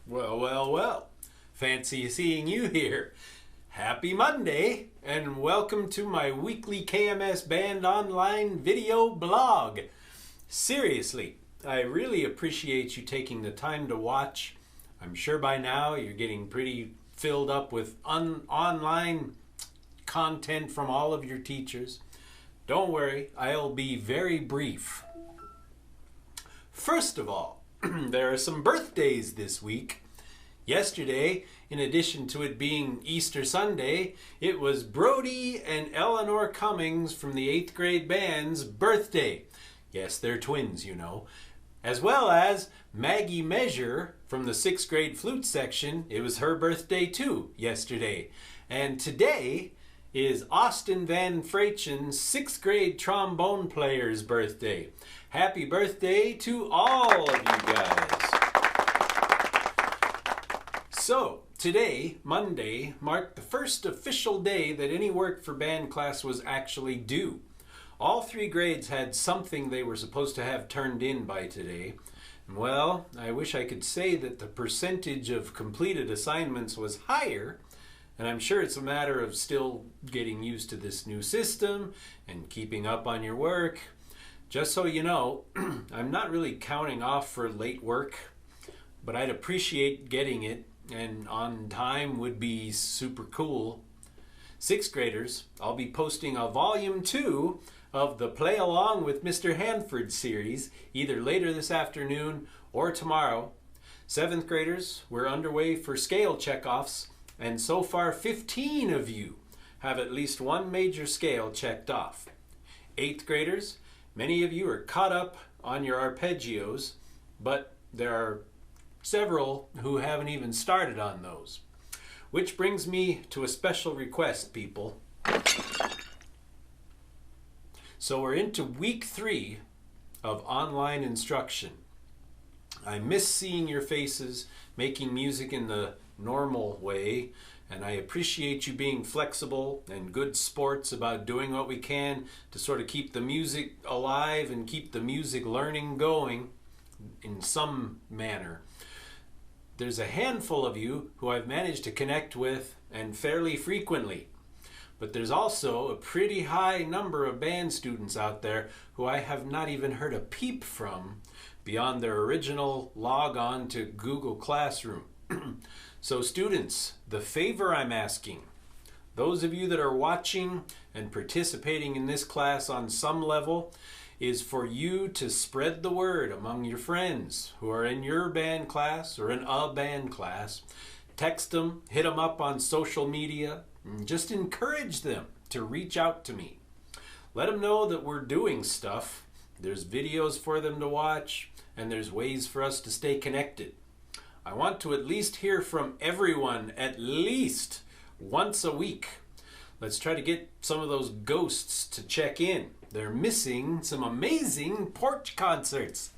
Well, well, well. Fancy seeing you here. Happy Monday, and welcome to my weekly KMS Band online video blog. Seriously, I really appreciate you taking the time to watch. I'm sure by now you're getting pretty filled up with online content from all of your teachers. Don't worry, I'll be very brief. First of all, there are some birthdays this week. Yesterday, in addition to it being Easter Sunday, it was Brody and Eleanor Cummings from the 8th grade band's birthday. Yes, they're twins, you know. As well as Maggie Measure from the 6th grade flute section. It was her birthday too yesterday. And today is Austin Van Freichen's 6th grade trombone player's birthday. Happy birthday to all of you guys. So, today, Monday, marked the first official day that any work for band class was actually due. All 3 grades had something they were supposed to have turned in by today. Well, I wish I could say that the percentage of completed assignments was higher, and I'm sure it's a matter of still getting used to this new system and keeping up on your work. Just so you know, I'm not really counting off for late work, but I'd appreciate getting it, and on time would be super cool. 6th graders, I'll be posting a volume 2 of the Play Along with Mr. Handford series, either later this afternoon or tomorrow. 7th graders, we're underway for scale checkoffs, and so far 15 of you have at least one major scale checked off. 8th graders, many of you are caught up on your arpeggios, but there are several who haven't even started on those. Which brings me to a special request, people. So we're into week 3 of online instruction. I miss seeing your faces, making music in the normal way, and I appreciate you being flexible and good sports about doing what we can to sort of keep the music alive and keep the music learning going in some manner. There's a handful of you who I've managed to connect with, and fairly frequently. But there's also a pretty high number of band students out there who I have not even heard a peep from beyond their original log on to Google Classroom. So students, the favor I'm asking, those of you that are watching and participating in this class on some level, is for you to spread the word among your friends who are in your band class or in a band class. Text them, hit them up on social media, and just encourage them to reach out to me. Let them know that we're doing stuff. There's videos for them to watch, and there's ways for us to stay connected. I want to at least hear from everyone at least once a week. Let's try to get some of those ghosts to check in. They're missing some amazing porch concerts.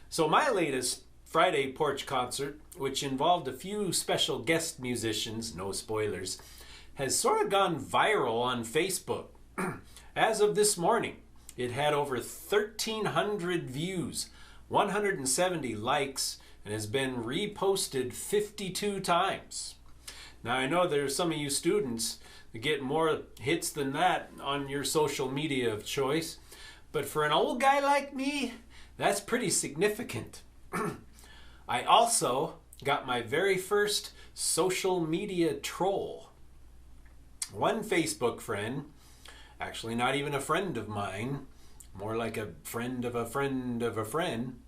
So my latest Friday porch concert, which involved a few special guest musicians, no spoilers, has sort of gone viral on Facebook. As of this morning, it had over 1,300 views, 170 likes, and has been reposted 52 times. Now I know there are some of you students that get more hits than that on your social media of choice, but for an old guy like me, that's pretty significant. I also got my very first social media troll. One Facebook friend, actually not even a friend of mine, more like a friend of a friend of a friend,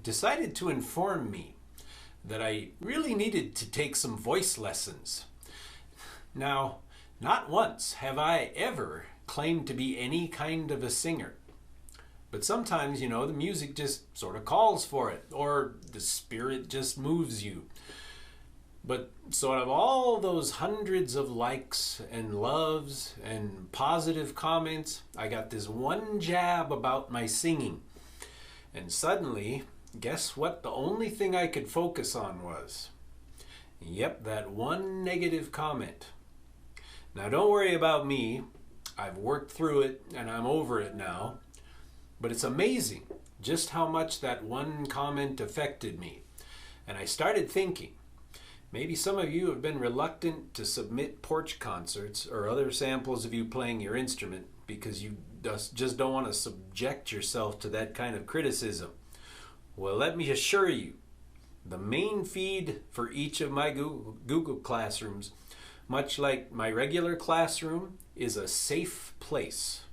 decided to inform me that I really needed to take some voice lessons. Now, not once have I ever claimed to be any kind of a singer. But sometimes, you know, the music just sort of calls for it, or the spirit just moves you. But so out of all those hundreds of likes and loves and positive comments, I got this one jab about my singing. And suddenly, guess what the only thing I could focus on was? Yep, that one negative comment. Now don't worry about me. I've worked through it and I'm over it now. But it's amazing just how much that one comment affected me. And I started thinking, maybe some of you have been reluctant to submit porch concerts or other samples of you playing your instrument because you just don't want to subject yourself to that kind of criticism. Well, let me assure you, the main feed for each of my Google Classrooms, much like my regular classroom, is a safe place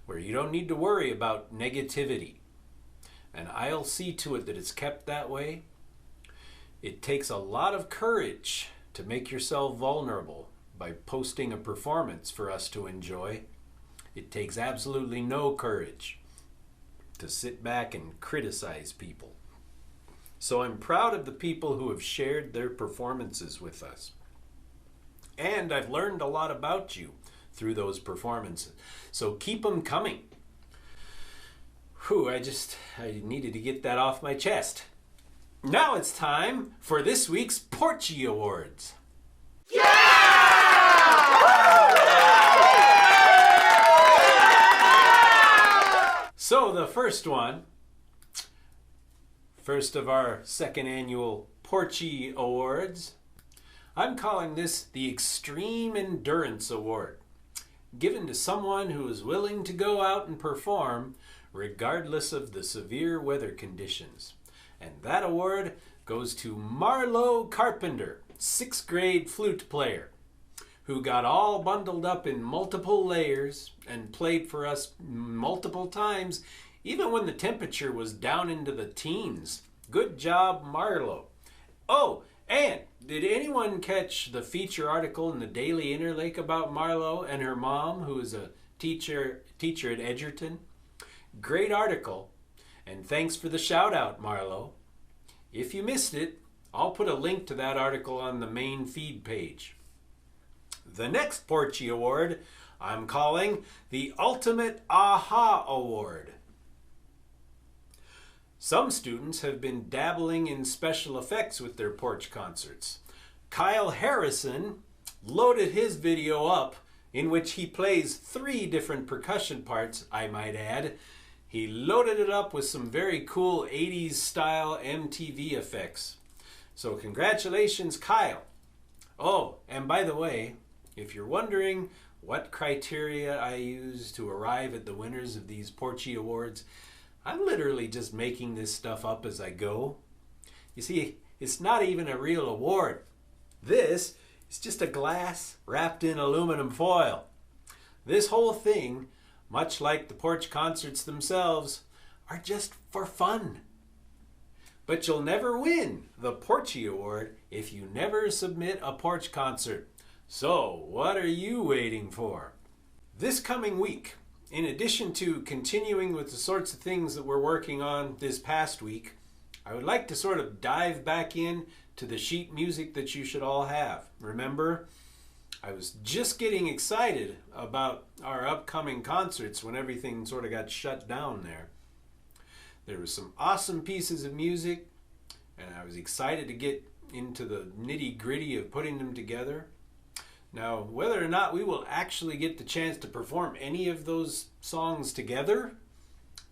where you don't need to worry about negativity. And I'll see to it that it's kept that way. It takes a lot of courage to make yourself vulnerable by posting a performance for us to enjoy. It takes absolutely no courage to sit back and criticize people. So I'm proud of the people who have shared their performances with us. And I've learned a lot about you through those performances. So keep them coming. Whew, I needed to get that off my chest. Now it's time for this week's Porchy Awards. So the first of our second annual Porchy Awards, I'm calling this the Extreme Endurance Award, given to someone who is willing to go out and perform regardless of the severe weather conditions. And that award goes to Marlo Carpenter, 6th grade flute player, who got all bundled up in multiple layers and played for us multiple times, even when the temperature was down into the teens. Good job, Marlo. Oh, and did anyone catch the feature article in the Daily Interlake about Marlo and her mom, who is a teacher at Edgerton? Great article, and thanks for the shout out, Marlo. If you missed it, I'll put a link to that article on the main feed page. The next Porchy Award I'm calling the Ultimate Aha Award. Some students have been dabbling in special effects with their porch concerts. Kyle Harrison loaded his video up, in which he plays 3 different percussion parts, I might add. He loaded it up with some very cool 80s style MTV effects. So congratulations, Kyle. Oh, and by the way, if you're wondering what criteria I use to arrive at the winners of these Porchy Awards, I'm literally just making this stuff up as I go. You see, it's not even a real award. This is just a glass wrapped in aluminum foil. This whole thing, much like the porch concerts themselves, are just for fun. But you'll never win the Porchy Award if you never submit a porch concert. So, what are you waiting for? This coming week, in addition to continuing with the sorts of things that we're working on this past week, I would like to sort of dive back in to the sheet music that you should all have. Remember, I was just getting excited about our upcoming concerts when everything sort of got shut down there. There were some awesome pieces of music, and I was excited to get into the nitty-gritty of putting them together. Now, whether or not we will actually get the chance to perform any of those songs together,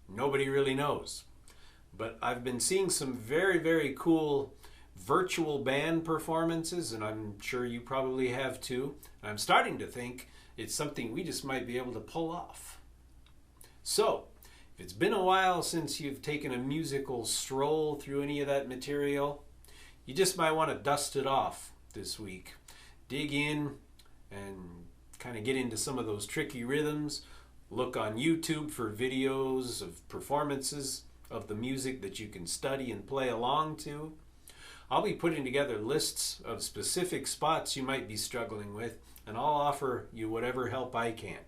nobody really knows. But I've been seeing some very, very cool virtual band performances, and I'm sure you probably have too. And I'm starting to think it's something we just might be able to pull off. So, if it's been a while since you've taken a musical stroll through any of that material, you just might want to dust it off this week. Dig in and kind of get into some of those tricky rhythms. Look on YouTube for videos of performances of the music that you can study and play along to. I'll be putting together lists of specific spots you might be struggling with, and I'll offer you whatever help I can.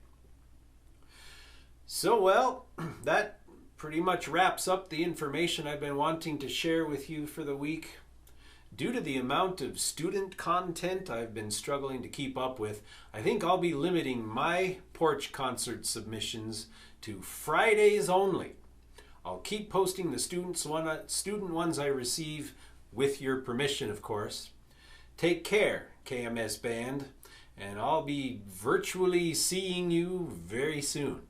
So, well, that pretty much wraps up the information I've been wanting to share with you for the week. Due to the amount of student content I've been struggling to keep up with, I think I'll be limiting my porch concert submissions to Fridays only. I'll keep posting the student ones I receive, with your permission, of course. Take care, KMS Band, and I'll be virtually seeing you very soon.